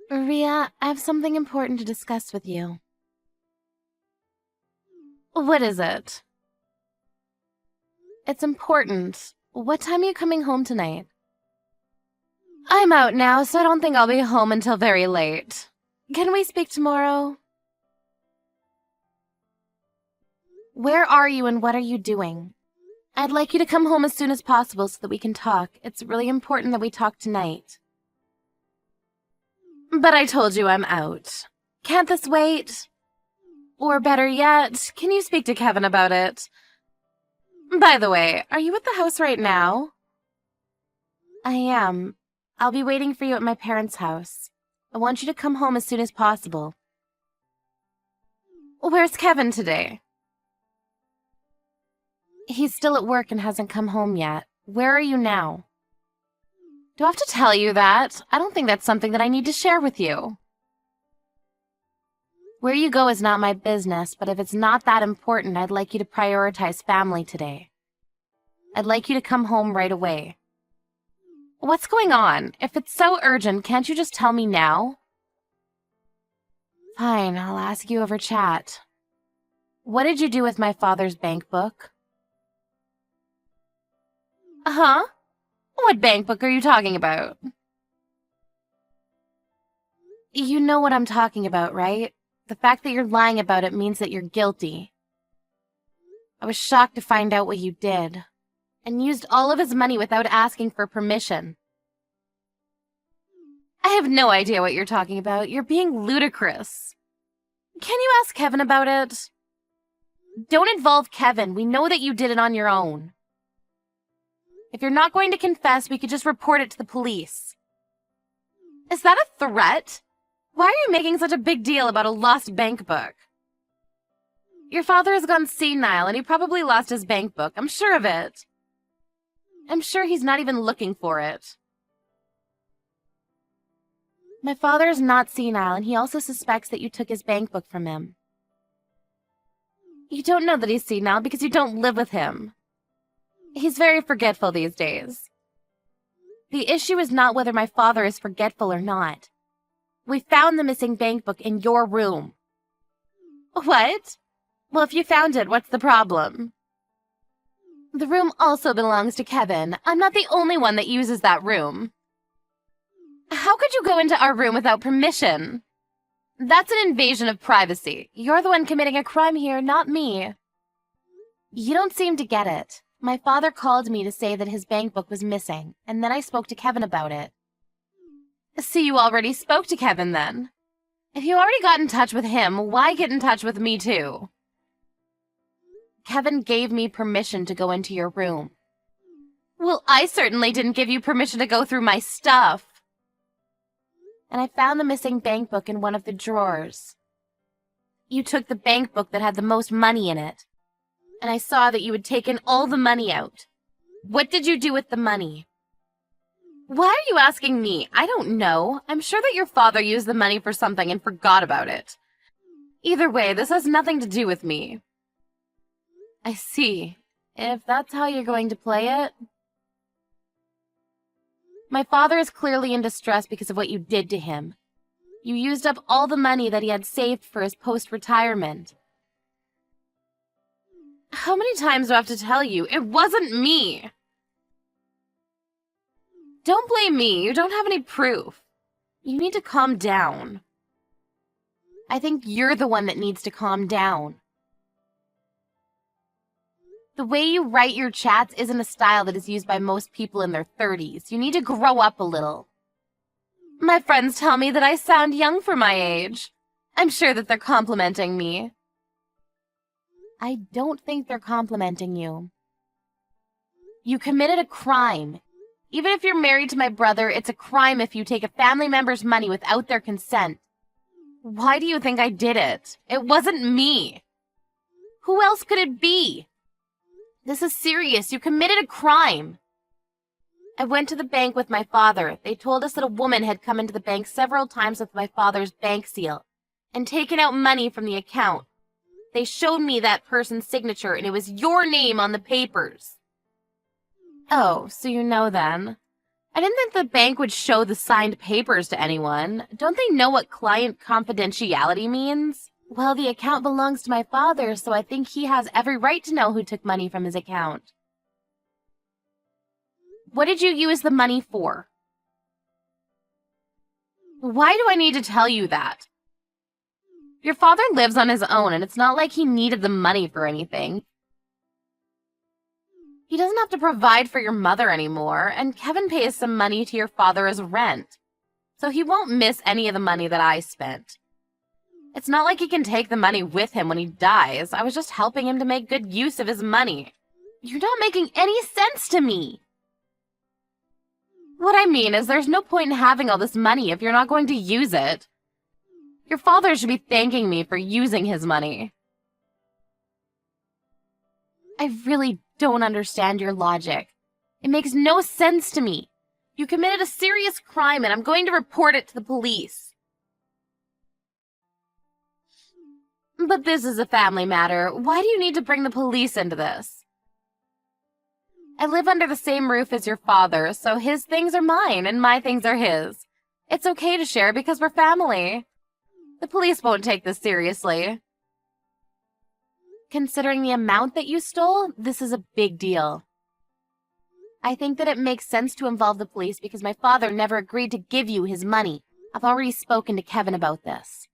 Ria, I have something important to discuss with you. What is it? It's important. What time are you coming home tonight? I'm out now, so I don't think I'll be home until very late. Can we speak tomorrow? Where are you and what are you doing? I'd like you to come home as soon as possible so that we can talk. It's really important that we talk tonight. But I told you I'm out. Can't this wait? Or better yet, can you speak to Kevin about it? By the way, are you at the house right now? I am. I'll be waiting for you at my parents' house. I want you to come home as soon as possible. Where's Kevin today? He's still at work and hasn't come home yet. Where are you now? Do I have to tell you that? I don't think that's something that I need to share with you. Where you go is not my business, but if it's not that important, I'd like you to prioritize family today. I'd like you to come home right away. What's going on? If it's so urgent, can't you just tell me now? Fine, I'll ask you over chat. What did you do with my father's bank book? Huh? What bank book are you talking about? You know what I'm talking about, right? The fact that you're lying about it means that you're guilty. I was shocked to find out what you did, and used all of his money without asking for permission. I have no idea what you're talking about. You're being ludicrous. Can you ask Kevin about it? Don't involve Kevin. We know that you did it on your own. If you're not going to confess, we could just report it to the police. Is that a threat? Why are you making such a big deal about a lost bank book? Your father has gone senile and he probably lost his bank book. I'm sure of it. I'm sure he's not even looking for it. My father is not senile and he also suspects that you took his bank book from him. You don't know that he's senile because you don't live with him. He's very forgetful these days. The issue is not whether my father is forgetful or not. We found the missing bank book in your room. What? Well, if you found it, what's the problem? The room also belongs to Kevin. I'm not the only one that uses that room. How could you go into our room without permission? That's an invasion of privacy. You're the one committing a crime here, not me. You don't seem to get it. My father called me to say that his bank book was missing, and then I spoke to Kevin about it. So you already spoke to Kevin then? If you already got in touch with him, why get in touch with me too? Kevin gave me permission to go into your room. Well, I certainly didn't give you permission to go through my stuff. And I found the missing bank book in one of the drawers. You took the bank book that had the most money in it. And I saw that you had taken all the money out. What did you do with the money? Why are you asking me? I don't know. I'm sure that your father used the money for something and forgot about it. Either way, this has nothing to do with me. I see. If that's how you're going to play it. My father is clearly in distress because of what you did to him. You used up all the money that he had saved for his post-retirement. How many times do I have to tell you? It wasn't me! Don't blame me. You don't have any proof. You need to calm down. I think you're the one that needs to calm down. The way you write your chats isn't a style that is used by most people in their 30s. You need to grow up a little. My friends tell me that I sound young for my age. I'm sure that they're complimenting me. I don't think they're complimenting you. You committed a crime. Even if you're married to my brother, it's a crime if you take a family member's money without their consent. Why do you think I did it? It wasn't me. Who else could it be? This is serious. You committed a crime. I went to the bank with my father. They told us that a woman had come into the bank several times with my father's bank seal and taken out money from the account. They showed me that person's signature, and it was your name on the papers. Oh, so you know then. I didn't think the bank would show the signed papers to anyone. Don't they know what client confidentiality means? Well, the account belongs to my father, so I think he has every right to know who took money from his account. What did you use the money for? Why do I need to tell you that? Your father lives on his own, and it's not like he needed the money for anything. He doesn't have to provide for your mother anymore, and Kevin pays some money to your father as rent, so he won't miss any of the money that I spent. It's not like he can take the money with him when he dies. I was just helping him to make good use of his money. You're not making any sense to me. What I mean is there's no point in having all this money if you're not going to use it. Your father should be thanking me for using his money. I really don't understand your logic. It makes no sense to me. You committed a serious crime and I'm going to report it to the police. But this is a family matter. Why do you need to bring the police into this? I live under the same roof as your father, so his things are mine and my things are his. It's okay to share because we're family. The police won't take this seriously. Considering the amount that you stole, this is a big deal. I think that it makes sense to involve the police because my father never agreed to give you his money. I've already spoken to Kevin about this.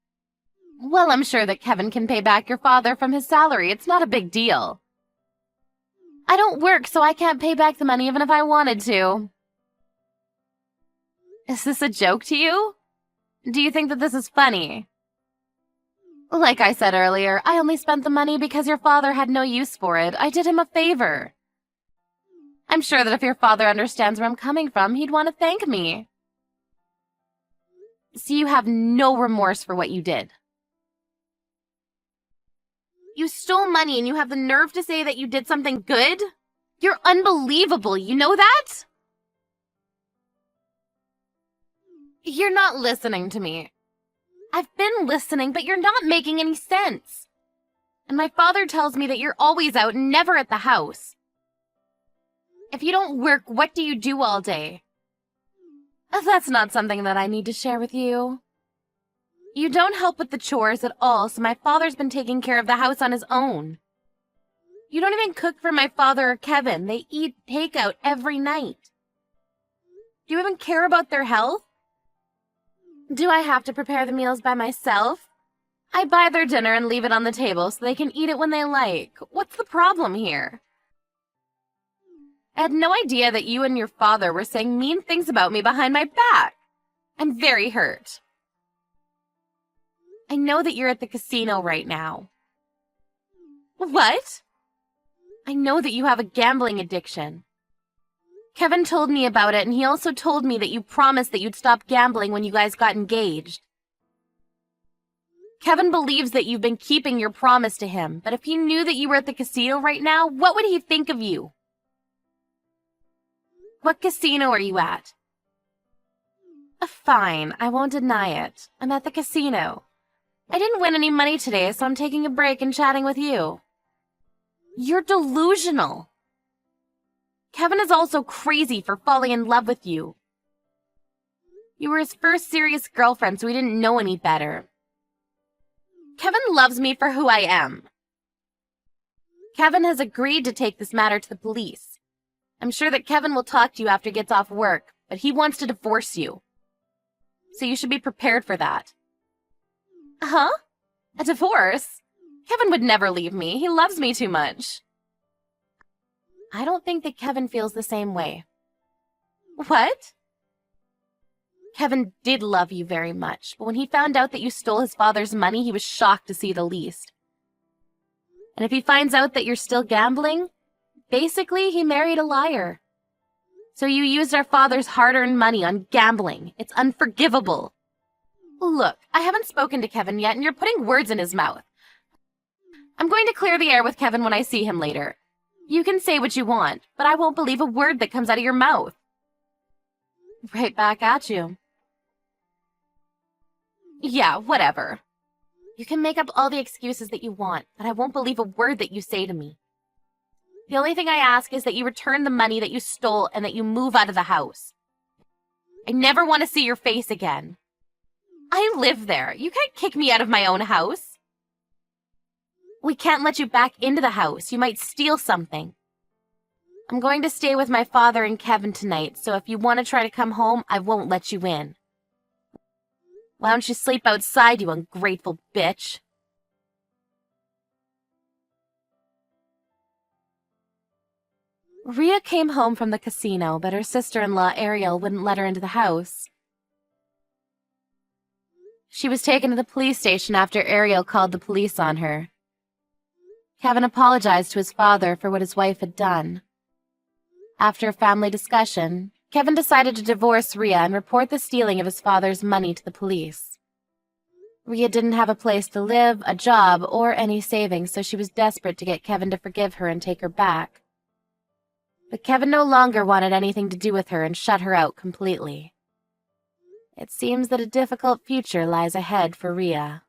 Well, I'm sure that Kevin can pay back your father from his salary. It's not a big deal. I don't work, so I can't pay back the money even if I wanted to. Is this a joke to you? Do you think that this is funny? Like I said earlier, I only spent the money because your father had no use for it. I did him a favor. I'm sure that if your father understands where I'm coming from, he'd want to thank me. So you have no remorse for what you did. You stole money and you have the nerve to say that you did something good? You're unbelievable, you know that? You're not listening to me. I've been listening, but you're not making any sense. And my father tells me that you're always out and never at the house. If you don't work, what do you do all day? That's not something that I need to share with you. You don't help with the chores at all, so my father's been taking care of the house on his own. You don't even cook for my father or Kevin. They eat takeout every night. Do you even care about their health? Do I have to prepare the meals by myself? I buy their dinner and leave it on the table so they can eat it when they like. What's the problem here? I had no idea that you and your father were saying mean things about me behind my back. I'm very hurt. I know that you're at the casino right now. What? I know that you have a gambling addiction. Kevin told me about it, and he also told me that you promised that you'd stop gambling when you guys got engaged. Kevin believes that you've been keeping your promise to him, but if he knew that you were at the casino right now, what would he think of you? What casino are you at? Fine, I won't deny it. I'm at the casino. I didn't win any money today, so I'm taking a break and chatting with you. You're delusional. Kevin is also crazy for falling in love with you. You were his first serious girlfriend, so he didn't know any better. Kevin loves me for who I am. Kevin has agreed to take this matter to the police. I'm sure that Kevin will talk to you after he gets off work, but he wants to divorce you. So you should be prepared for that. Huh? A divorce? Kevin would never leave me. He loves me too much. I don't think that Kevin feels the same way. What? Kevin did love you very much, but when he found out that you stole his father's money, he was shocked to see the least. And if he finds out that you're still gambling, basically he married a liar. So you used our father's hard-earned money on gambling. It's unforgivable. Look, I haven't spoken to Kevin yet, and you're putting words in his mouth. I'm going to clear the air with Kevin when I see him later. You can say what you want, but I won't believe a word that comes out of your mouth. Right back at you. Yeah, whatever. You can make up all the excuses that you want, but I won't believe a word that you say to me. The only thing I ask is that you return the money that you stole and that you move out of the house. I never want to see your face again. I live there. You can't kick me out of my own house. We can't let you back into the house. You might steal something. I'm going to stay with my father and Kevin tonight, so if you want to try to come home, I won't let you in. Why don't you sleep outside, you ungrateful bitch? Rhea came home from the casino, but her sister-in-law Ariel wouldn't let her into the house. She was taken to the police station after Ariel called the police on her. Kevin apologized to his father for what his wife had done. After a family discussion, Kevin decided to divorce Rhea and report the stealing of his father's money to the police. Rhea didn't have a place to live, a job, or any savings, so she was desperate to get Kevin to forgive her and take her back. But Kevin no longer wanted anything to do with her and shut her out completely. It seems that a difficult future lies ahead for Rhea.